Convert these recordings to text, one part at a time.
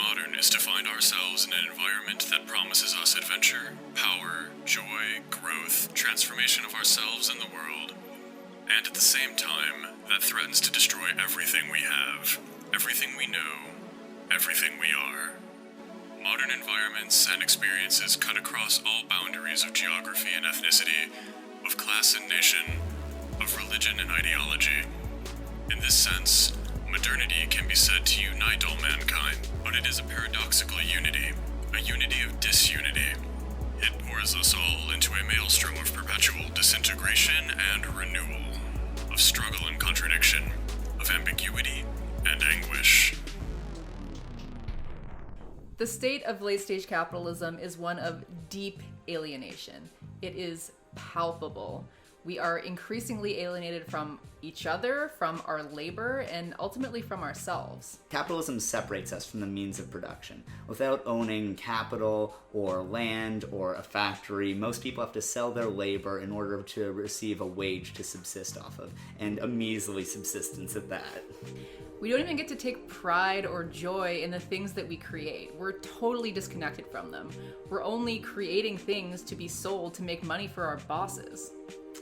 modern is to find ourselves in an environment that promises us adventure, power, joy, growth, transformation of ourselves and the world, and at the same time, that threatens to destroy everything we have, everything we know, everything we are. Modern environments and experiences cut across all boundaries of geography and ethnicity, of class and nation, of religion and ideology. In this sense, modernity can be said to unite all mankind, but it is a paradoxical unity, a unity of disunity. It pours us all into a maelstrom of perpetual disintegration and renewal, of struggle and contradiction, of ambiguity and anguish. The state of late-stage capitalism is one of deep alienation. It is palpable. We are increasingly alienated from each other, from our labor, and ultimately from ourselves. Capitalism separates us from the means of production. Without owning capital or land or a factory, most people have to sell their labor in order to receive a wage to subsist off of, and a measly subsistence at that. We don't even get to take pride or joy in the things that we create. We're totally disconnected from them. We're only creating things to be sold to make money for our bosses.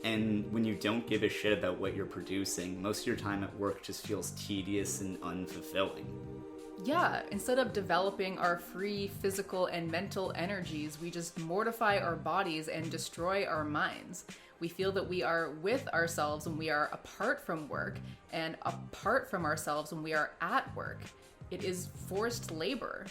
And when you don't give a shit about what you're producing, most of your time at work just feels tedious and unfulfilling. Yeah, instead of developing our free physical and mental energies, we just mortify our bodies and destroy our minds. We feel that we are with ourselves when we are apart from work, and apart from ourselves when we are at work. It is forced labor.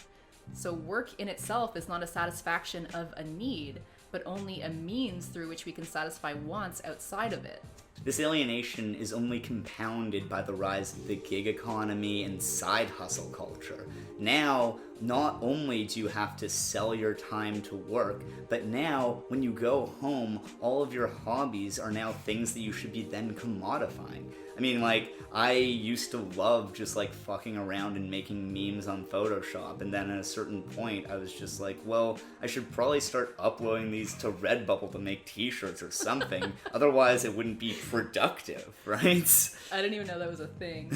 So work in itself is not a satisfaction of a need, but only a means through which we can satisfy wants outside of it. This alienation is only compounded by the rise of the gig economy and side hustle culture. Now, not only do you have to sell your time to work, but now, when you go home, all of your hobbies are now things that you should be then commodifying. I mean, I used to love just, fucking around and making memes on Photoshop, and then at a certain point, I was just like, well, I should probably start uploading these to Redbubble to make t-shirts or something, otherwise it wouldn't be productive, right? I didn't even know that was a thing.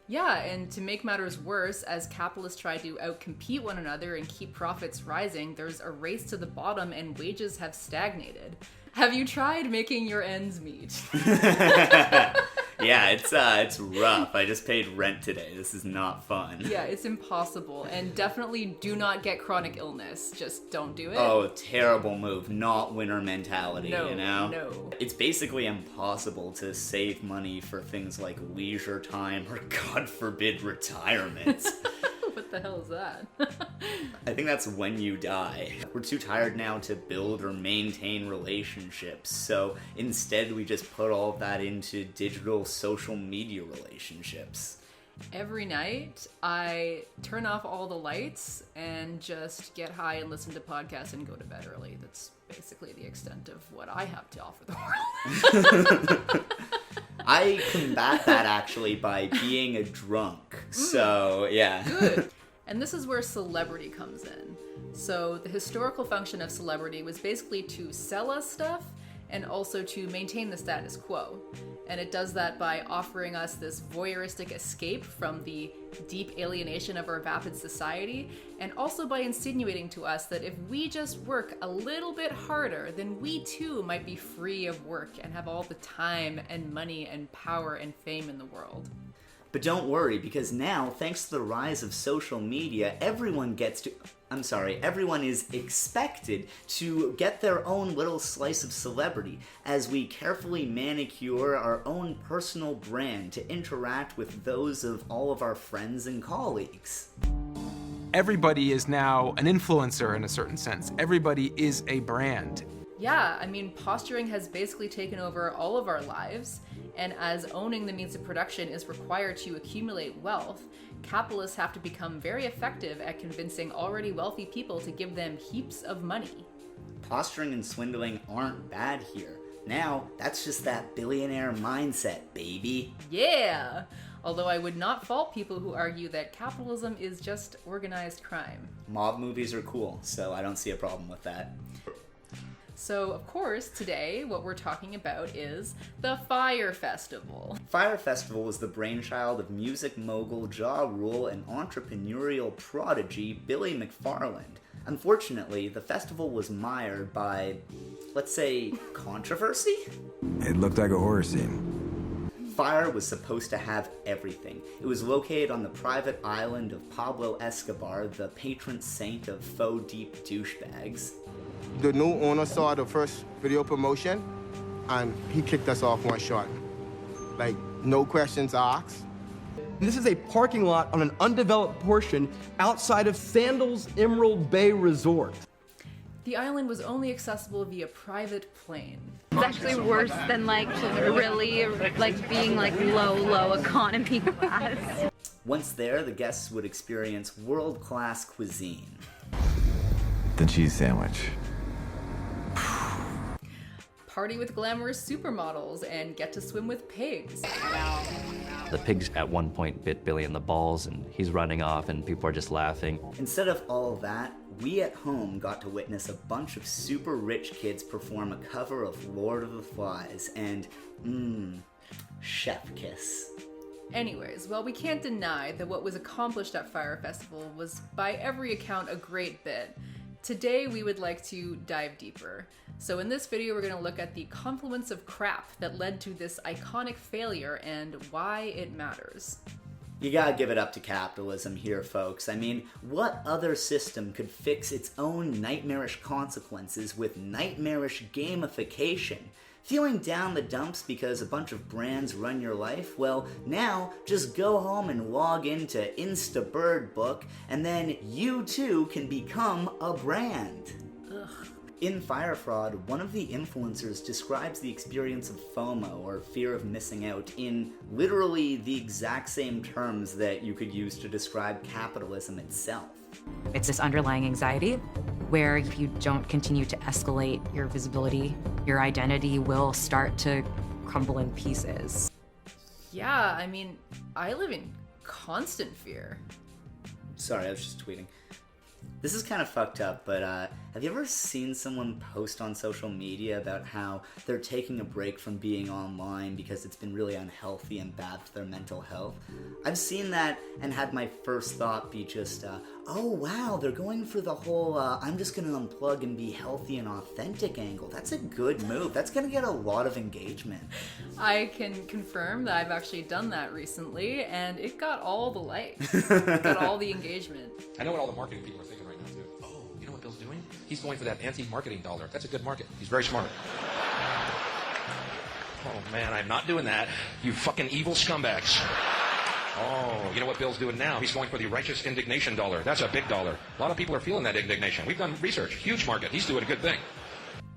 Yeah, and to make matters worse, as capitalists try to outcompete one another and keep profits rising, there's a race to the bottom and wages have stagnated. Have you tried making your ends meet? Yeah, it's rough. I just paid rent today. This is not fun. Yeah, it's impossible. And definitely do not get chronic illness. Just don't do it. Oh, terrible move. Not winner mentality, No. It's basically impossible to save money for things like leisure time or, God forbid, retirement. What the hell is that? I think that's when you die. We're too tired now to build or maintain relationships, so instead we just put all of that into digital social media relationships. Every night, I turn off all the lights and just get high and listen to podcasts and go to bed early. That's basically the extent of what I have to offer the world. I combat that actually by being a drunk. So, yeah. Good. And this is where celebrity comes in. So the historical function of celebrity was basically to sell us stuff and also to maintain the status quo. And it does that by offering us this voyeuristic escape from the deep alienation of our vapid society, and also by insinuating to us that if we just work a little bit harder, then we too might be free of work and have all the time and money and power and fame in the world. But don't worry, because now, thanks to the rise of social media, everyone is expected to get their own little slice of celebrity as we carefully manicure our own personal brand to interact with those of all of our friends and colleagues. Everybody is now an influencer in a certain sense. Everybody is a brand. Yeah, I mean, posturing has basically taken over all of our lives, and as owning the means of production is required to accumulate wealth, capitalists have to become very effective at convincing already wealthy people to give them heaps of money. Posturing and swindling aren't bad here. Now, that's just that billionaire mindset, baby. Yeah! Although I would not fault people who argue that capitalism is just organized crime. Mob movies are cool, so I don't see a problem with that. So, of course, today what we're talking about is the Fyre Festival. Fyre Festival was the brainchild of music mogul, Ja Rule, and entrepreneurial prodigy Billy McFarland. Unfortunately, the festival was mired by, let's say, controversy? It looked like a horror scene. Fyre was supposed to have everything. It was located on the private island of Pablo Escobar, the patron saint of faux deep douchebags. The new owner saw the first video promotion, and he kicked us off one shot. Like, no questions asked. This is a parking lot on an undeveloped portion outside of Sandals Emerald Bay Resort. The island was only accessible via private plane. It's actually worse than really being low economy class. Once there, the guests would experience world-class cuisine. The cheese sandwich. Party with glamorous supermodels and get to swim with pigs. The pigs at one point bit Billy in the balls and he's running off and people are just laughing. Instead of all of that, we at home got to witness a bunch of super rich kids perform a cover of Lord of the Flies and, chef kiss. Anyways, well, we can't deny that what was accomplished at Fyre Festival was by every account a great bit. Today we would like to dive deeper. So in this video we're going to look at the confluence of crap that led to this iconic failure and why it matters. You gotta give it up to capitalism here, folks. I mean, what other system could fix its own nightmarish consequences with nightmarish gamification? Feeling down the dumps because a bunch of brands run your life? Well, now just go home and log into InstaBirdBook, and then you too can become a brand. Ugh. In Fyre Fraud, one of the influencers describes the experience of FOMO, or fear of missing out, in literally the exact same terms that you could use to describe capitalism itself. It's this underlying anxiety where if you don't continue to escalate your visibility, your identity will start to crumble in pieces. Yeah, I mean, I live in constant fear. Sorry, I was just tweeting. This is kind of fucked up, but have you ever seen someone post on social media about how they're taking a break from being online because it's been really unhealthy and bad for their mental health? I've seen that and had my first thought be just, oh wow, they're going for the whole I'm just gonna unplug and be healthy and authentic angle. That's a good move. That's gonna get a lot of engagement. I can confirm that I've actually done that recently, and it got all the likes. It got all the engagement. I know what all the marketing people are thinking right now, too. Oh, you know what Bill's doing? He's going for that anti-marketing dollar. That's a good market. He's very smart. Oh, man, I'm not doing that. You fucking evil scumbags. Oh, you know what Bill's doing now? He's going for the righteous indignation dollar. That's a big dollar. A lot of people are feeling that indignation. We've done research. Huge market. He's doing a good thing.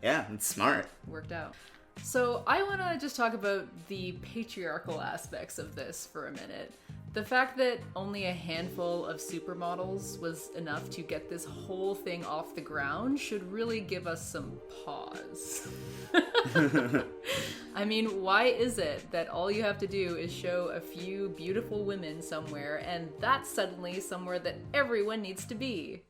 Yeah, it's smart. Worked out. So I want to just talk about the patriarchal aspects of this for a minute. The fact that only a handful of supermodels was enough to get this whole thing off the ground should really give us some pause. I mean, why is it that all you have to do is show a few beautiful women somewhere, and that's suddenly somewhere that everyone needs to be?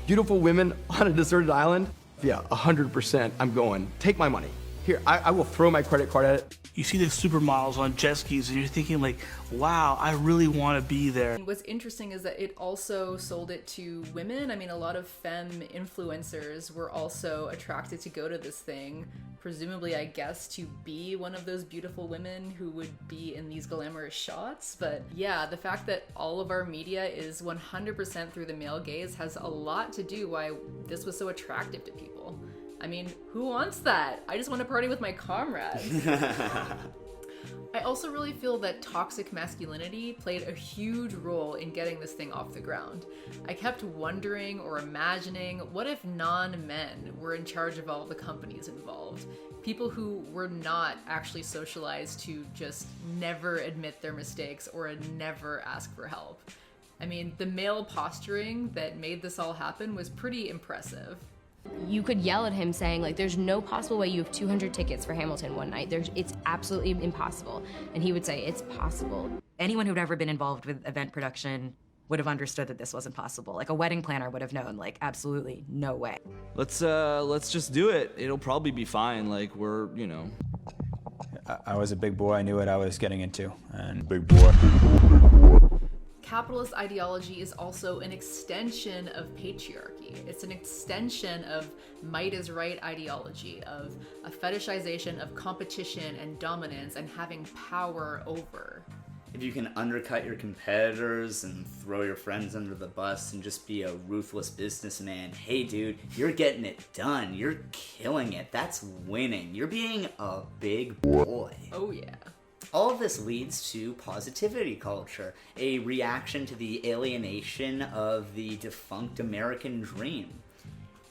Beautiful women on a deserted island? Yeah, 100%, I'm going. Take my money. Here, I will throw my credit card at it. You see the supermodels on jet skis and you're thinking like, wow, I really want to be there. And what's interesting is that it also sold it to women. I mean, a lot of femme influencers were also attracted to go to this thing, presumably, I guess, to be one of those beautiful women who would be in these glamorous shots. But yeah, the fact that all of our media is 100% through the male gaze has a lot to do why this was so attractive to people. I mean, who wants that? I just want to party with my comrades. I also really feel that toxic masculinity played a huge role in getting this thing off the ground. I kept wondering or imagining, what if non-men were in charge of all the companies involved? People who were not actually socialized to just never admit their mistakes or never ask for help. I mean, the male posturing that made this all happen was pretty impressive. You could yell at him saying, like, there's no possible way you have 200 tickets for Hamilton one night. It's absolutely impossible. And he would say, it's possible. Anyone who'd ever been involved with event production would have understood that this wasn't possible. Like a wedding planner would have known, like, absolutely no way. Let's just do it. It'll probably be fine. Like, we're, you know. I was a big boy. I knew what I was getting into. And big boy. Capitalist ideology is also an extension of patriarchy. It's an extension of might is right ideology, of a fetishization of competition and dominance and having power over. If you can undercut your competitors and throw your friends under the bus and just be a ruthless businessman, hey dude, you're getting it done. You're killing it. That's winning. You're being a big boy. Oh yeah. All of this leads to positivity culture, a reaction to the alienation of the defunct American dream.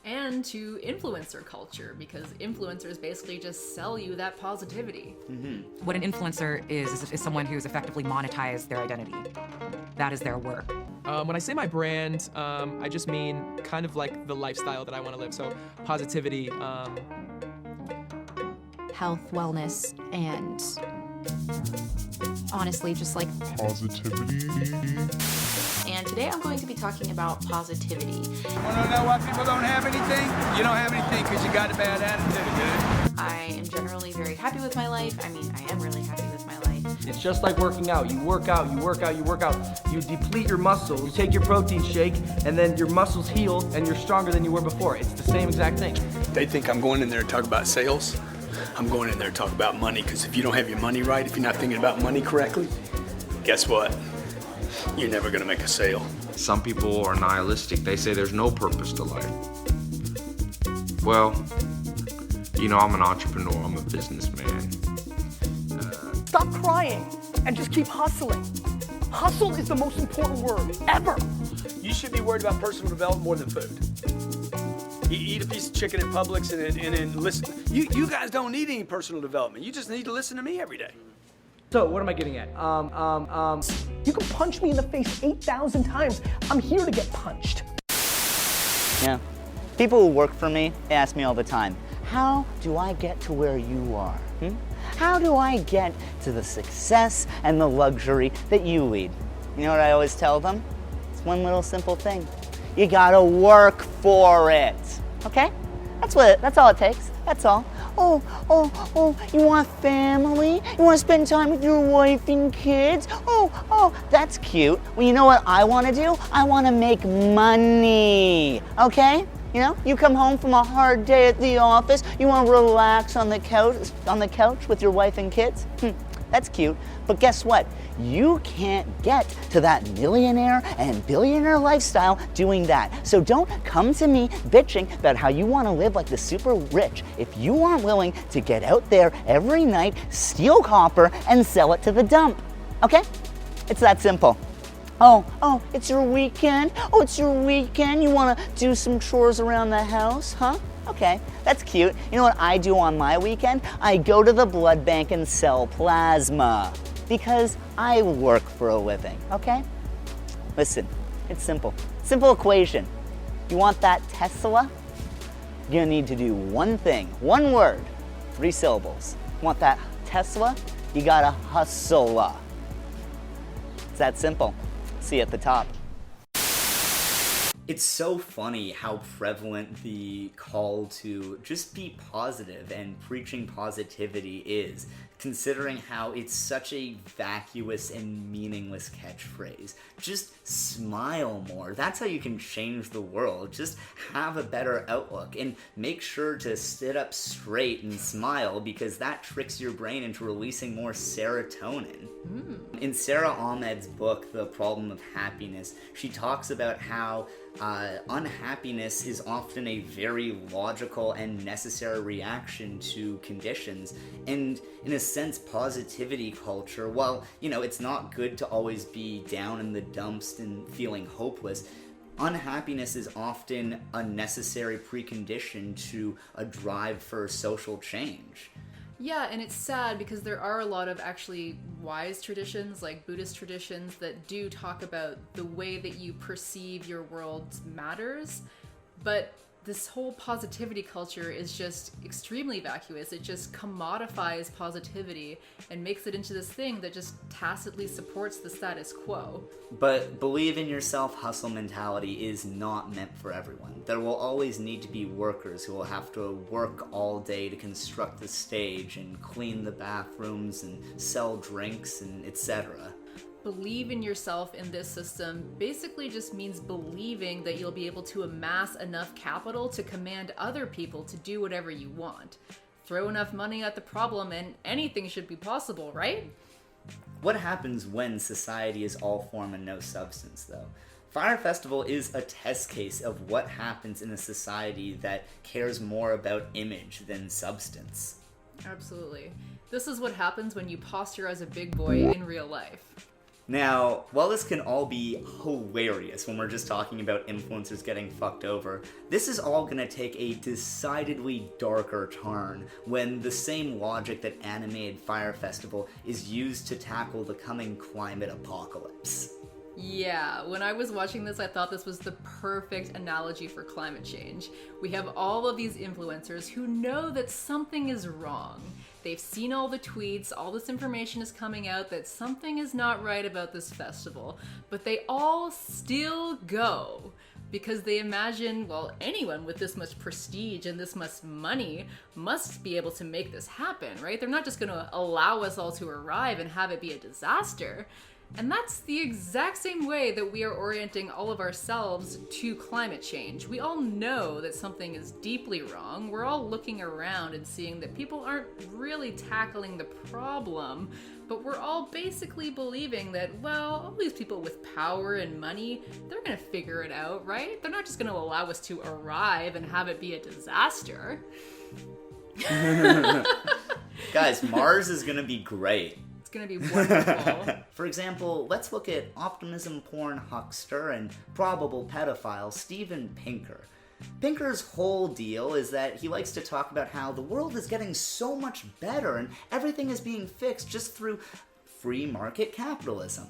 And to influencer culture, because influencers basically just sell you that positivity. Mm-hmm. What an influencer is someone who's effectively monetized their identity. That is their work. When I say my brand, I just mean kind of like the lifestyle that I want to live. So positivity. Health, wellness, and honestly, just like positivity. And today I'm going to be talking about positivity. Want to know why people don't have anything? You don't have anything because you got a bad attitude, dude. I am generally very happy with my life. I mean, I am really happy with my life. It's just like working out. You work out, you work out, you work out. You deplete your muscles. You take your protein shake, and then your muscles heal, and you're stronger than you were before. It's the same exact thing. They think I'm going in there to talk about sales. I'm going in there to talk about money, because if you don't have your money right, if you're not thinking about money correctly, guess what? You're never gonna make a sale. Some people are nihilistic. They say there's no purpose to life. Well, you know, I'm an entrepreneur, I'm a businessman. Stop crying and just keep hustling. Hustle is the most important word ever. You should be worried about personal development more than food. You eat a piece of chicken at Publix and then listen. You guys don't need any personal development. You just need to listen to me every day. So what am I getting at? You can punch me in the face 8,000 times. I'm here to get punched. Yeah. People who work for me, they ask me all the time, how do I get to where you are? How do I get to the success and the luxury that you lead? You know what I always tell them? It's one little simple thing. You gotta work for it, okay? That's all it takes, that's all. Oh, you want family? You want to spend time with your wife and kids? Oh, that's cute. Well, you know what I want to do? I want to make money, okay? You know, you come home from a hard day at the office, you want to relax on the couch with your wife and kids? That's cute, but guess what? You can't get to that millionaire and billionaire lifestyle doing that. So don't come to me bitching about how you want to live like the super rich if you aren't willing to get out there every night, steal copper, and sell it to the dump, okay? It's that simple. Oh, it's your weekend? Oh, it's your weekend? You want to do some chores around the house, huh? Okay, that's cute. You know what I do on my weekend? I go to the blood bank and sell plasma because I work for a living, okay? Listen, it's simple. Simple equation. You want that Tesla? You're gonna need to do one thing, one word, 3 syllables. You want that Tesla? You gotta hustle. It's that simple. See you at the top. It's so funny how prevalent the call to just be positive and preaching positivity is, considering how it's such a vacuous and meaningless catchphrase. Just smile more. That's how you can change the world. Just have a better outlook and make sure to sit up straight and smile, because that tricks your brain into releasing more serotonin. In Sarah Ahmed's book, The Problem of Happiness, she talks about how unhappiness is often a very logical and necessary reaction to conditions, and in a sense, positivity culture, while, you know, it's not good to always be down in the dumps and feeling hopeless, unhappiness is often a necessary precondition to a drive for social change. Yeah, and it's sad because there are a lot of actually wise traditions, like Buddhist traditions, that do talk about the way that you perceive your world matters, but this whole positivity culture is just extremely vacuous. It just commodifies positivity and makes it into this thing that just tacitly supports the status quo. But believe in yourself hustle mentality is not meant for everyone. There will always need to be workers who will have to work all day to construct the stage and clean the bathrooms and sell drinks and etc. Believe in yourself in this system basically just means believing that you'll be able to amass enough capital to command other people to do whatever you want. Throw enough money at the problem and anything should be possible, right? What happens when society is all form and no substance, though? Fyre Festival is a test case of what happens in a society that cares more about image than substance. Absolutely. This is what happens when you posture as a big boy in real life. Now, while this can all be hilarious when we're just talking about influencers getting fucked over, this is all gonna take a decidedly darker turn when the same logic that animated Fyre Festival is used to tackle the coming climate apocalypse. Yeah, when I was watching this, I thought this was the perfect analogy for climate change. We have all of these influencers who know that something is wrong. They've seen all the tweets, all this information is coming out that something is not right about this festival, but they all still go because they imagine, well, anyone with this much prestige and this much money must be able to make this happen, right? They're not just gonna allow us all to arrive and have it be a disaster. And that's the exact same way that we are orienting all of ourselves to climate change. We all know that something is deeply wrong. We're all looking around and seeing that people aren't really tackling the problem, but we're all basically believing that, well, all these people with power and money, they're gonna figure it out, right? They're not just gonna allow us to arrive and have it be a disaster. Guys, Mars is gonna be great. It's gonna be wonderful. For example, let's look at optimism porn huckster and probable pedophile Steven Pinker. Pinker's whole deal is that he likes to talk about how the world is getting so much better and everything is being fixed just through free market capitalism.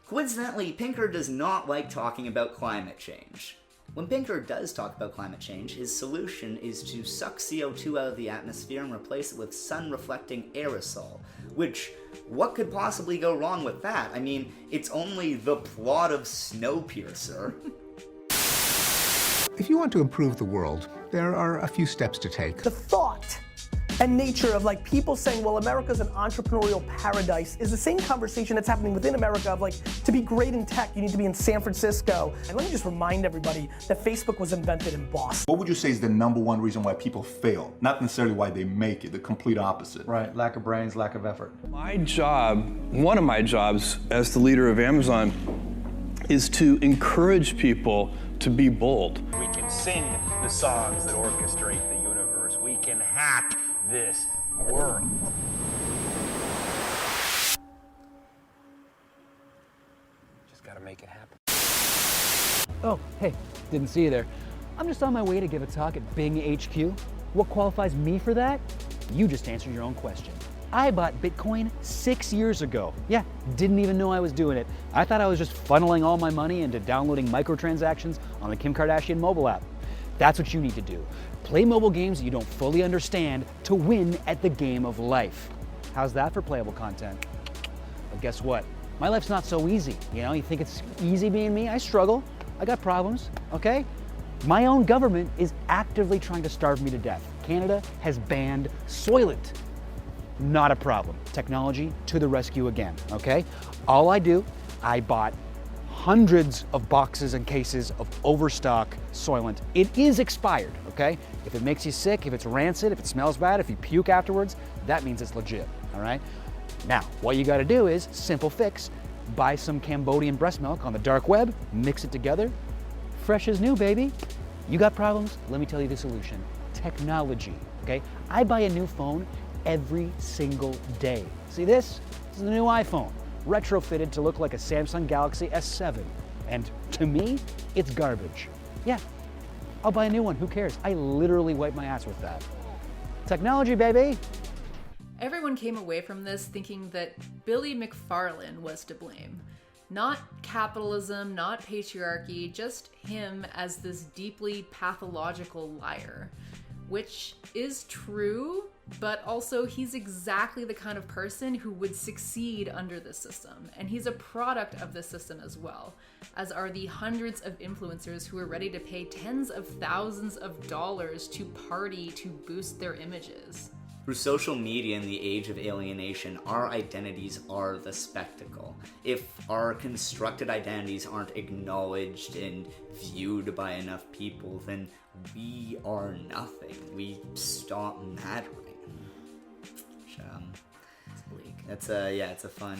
Coincidentally, Pinker does not like talking about climate change. When Pinker does talk about climate change, his solution is to suck CO2 out of the atmosphere and replace it with sun-reflecting aerosol, which, what could possibly go wrong with that? I mean, it's only the plot of Snowpiercer. If you want to improve the world, there are a few steps to take. The thought and nature of like people saying, well, America's an entrepreneurial paradise is the same conversation that's happening within America of like, to be great in tech, you need to be in San Francisco. And let me just remind everybody that Facebook was invented in Boston. What would you say is the #1 reason why people fail? Not necessarily why they make it, the complete opposite. Right, lack of brains, lack of effort. My job, one of my jobs as the leader of Amazon is to encourage people to be bold. We can sing the songs that orchestrate the universe. We can hack this world. Just gotta make it happen. Oh, hey, didn't see you there. I'm just on my way to give a talk at Bing HQ. What qualifies me for that? You just answered your own question. I bought Bitcoin 6 years ago. Yeah, didn't even know I was doing it. I thought I was just funneling all my money into downloading microtransactions on the Kim Kardashian mobile app. That's what you need to do. Play mobile games you don't fully understand to win at the game of life. How's that for playable content? But guess what? My life's not so easy. You know, you think it's easy being me? I struggle. I got problems, okay? My own government is actively trying to starve me to death. Canada has banned Soylent. Not a problem. Technology to the rescue again, okay? All I do, I bought hundreds of boxes and cases of overstock Soylent. It is expired, okay? If it makes you sick, if it's rancid, if it smells bad, if you puke afterwards, that means it's legit, all right? Now, what you gotta do is, simple fix, buy some Cambodian breast milk on the dark web, mix it together, fresh as new, baby. You got problems? Let me tell you the solution. Technology, okay? I buy a new phone every single day. See this? This is the new iPhone, retrofitted to look like a Samsung Galaxy S7. And to me, it's garbage. Yeah, I'll buy a new one, who cares? I literally wipe my ass with that. Technology, baby. Everyone came away from this thinking that Billy McFarlane was to blame. Not capitalism, not patriarchy, just him as this deeply pathological liar. Which is true, but also he's exactly the kind of person who would succeed under this system. And he's a product of this system as well, as are the hundreds of influencers who are ready to pay tens of thousands of dollars to party to boost their images. Through social media in the age of alienation, our identities are the spectacle. If our constructed identities aren't acknowledged and viewed by enough people, then we are nothing. We stop mattering. Which, it's bleak. It's a fun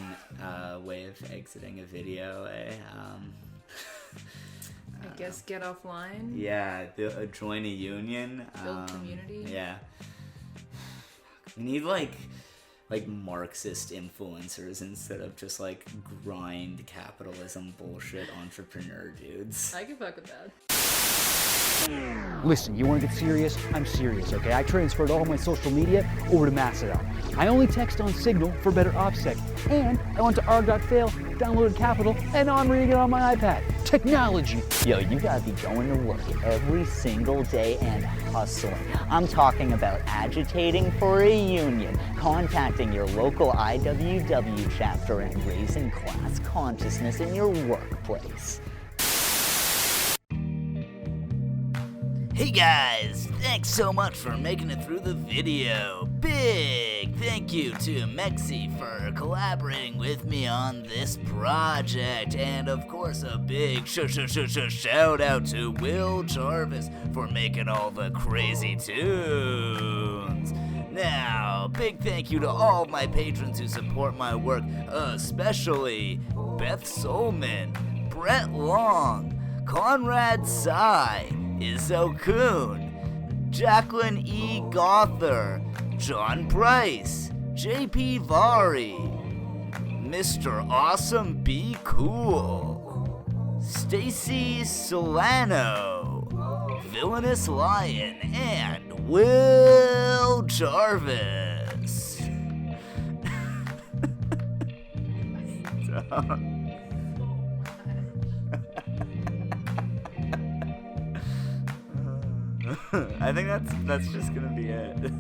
way of exiting a video. I guess get offline. Yeah, join a union. Build community. Yeah. We need like Marxist influencers instead of just like grind capitalism bullshit entrepreneur dudes. I can fuck with that. Listen, you want to get serious? I'm serious, okay? I transferred all my social media over to Mastodon. I only text on Signal for better OPSEC. And I went to arg.fail, downloaded Capital, and now I'm reading it on my iPad. Technology. Yo, you gotta be going to work every single day and hustling. I'm talking about agitating for a union, contacting your local IWW chapter, and raising class consciousness in your workplace. Hey guys, thanks so much for making it through the video. Big thank you to Mexie for collaborating with me on this project. And of course a big shout out to Will Jarvis for making all the crazy tunes. Now, big thank you to all of my patrons who support my work, especially Beth Solman, Brett Long, Conrad Tsai, Izzo Kuhn, Jacqueline E. Gother, John Price, JP Vari, Mr. Awesome Be Cool, Stacy Solano, Villainous Lion, and Will Jarvis. I think that's just gonna be it.